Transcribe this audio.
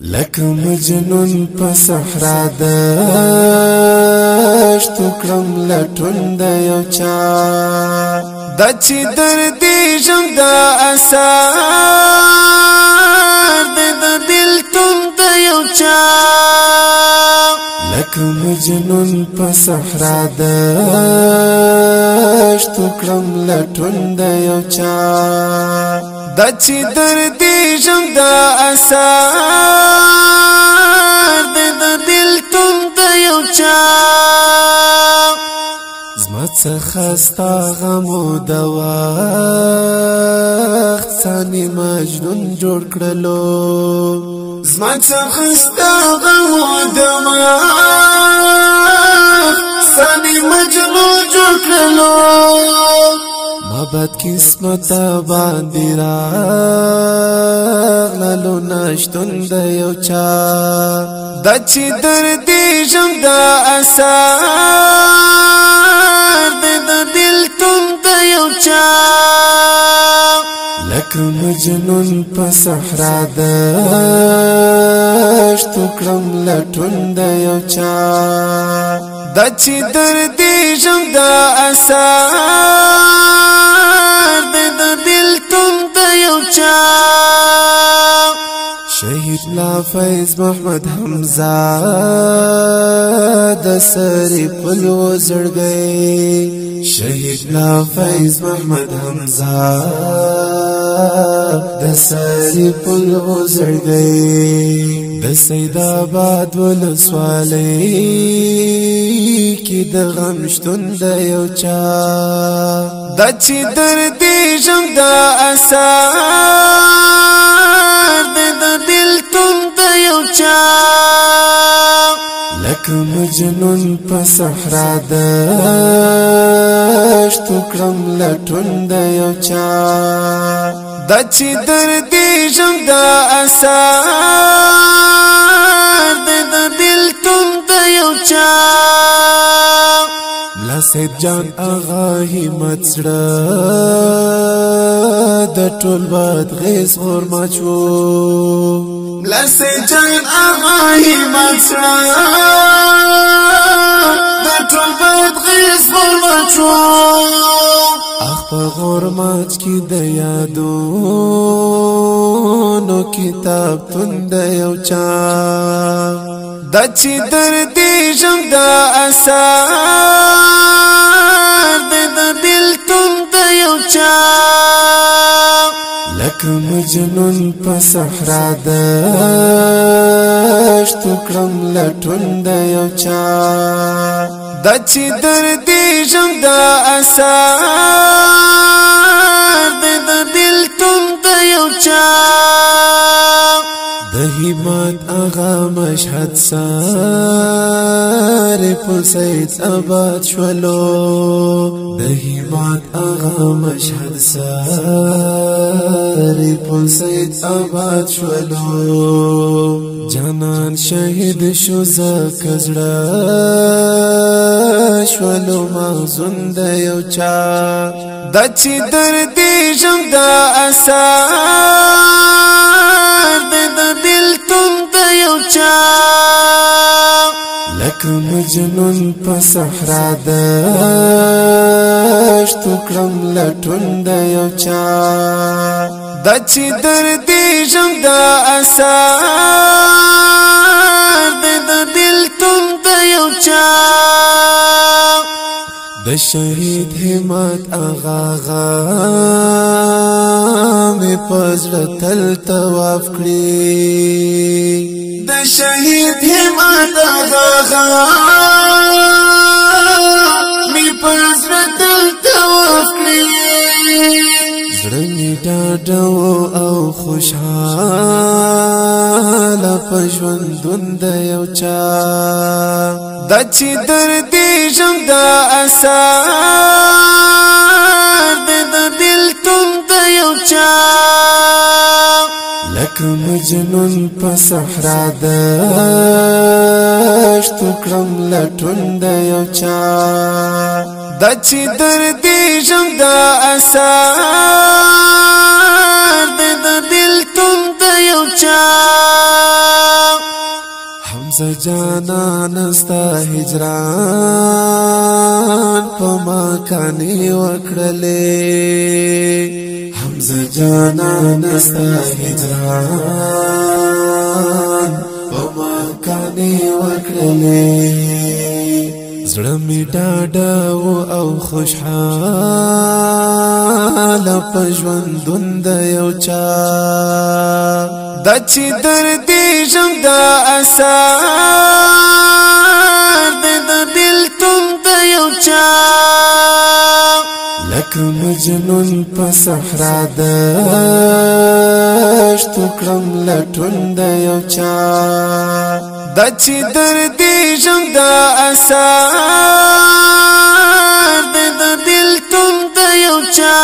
لکه مجنون په صحرا دشت کړم لټون د یو چا د چې دردي ژم د اثر د بېلتون د یو چا لکه مجنون په صحرا دشت کړم لټون د یو چا د چې دردي ژم د اثر د بېلتون د یو چا زما څخه ستا غمو د وخت ثاني مجنون جوړ کړلو زما څخه ستا غمو د وخت ثاني مجنون جوړ کړلو ما بد قسمت باندې راغلو نشتون د یو چا د چې دردي ژم د اثر د بېلتون د یو چا لکه مجنون په صحرا دشت کړم لټون د یو چا د چې دردي ژم د اثر د بېلتون د یو چا شهید لا فیض محمد حمزه د سری پلو زړګي شهید لا فیض محمد حمزه د سری پلو زړګي د سید آباد ولسوالۍ کې د غم شتون د یو چا د چې دردي ژم د اثر د بېلتون د یو چا لکه مجنون په صحرا دشت کړم لټون د یو چا د چې دردي ژم د اثر د بېلتون د یو چا ملا سید جان آغا همت زړه د ټول باد غیز غور ماچو ملا سید جان آغا همت زړه د ټول باد غیز غور ماچو اخ په غور ماچ کې د یادونو کتاب تون د یو چا د چې دردي ژم د اثر د بېلتون د یو چا لکه مجنون په صحرا دشت کړم لټون د یو چا د چې دردي ژم د اثر د بېلتون د یو چا د همت آغا مشهد سار په سید آباد شولو د همت آغا مشهد سار په سید آباد شولو جانان شهید شو زکه زړه شولو مغزون د یو چا د چې دردي ژم د اثر د بېلتون د یو چا لکه مجنون په صحرا دشت کړم لټون د یو چا د چې دردي ژم د اثر د بېلتون د یو چا د شهید همت آغا مې پزړه تل طواف کړی د شهید همت آغا مې پزړه تل طواف کړی زړه مې ډاډه او خوشحاله په ژوندون د یو چا د چې دردي ژم د اثر د بېلتون د یو چا لکه مجنون په صحرا دشت کړم لټون د یو چا د چې دردي ژم د اثر د بېلتون د یو چا حمزه جانا نستا هجران پما کانی وکړلې حمزه جانا نستا هجران پما کانی وکړلې زړه می ډاډه او خوشحال په ژوندون د یو چا د چې دردې ژم د اثر د دل تم د یو چا لکه مجنون په صحرا دشت کړم لټون د یو چا د چې دردې ژم د اثر د دل تم د یو چا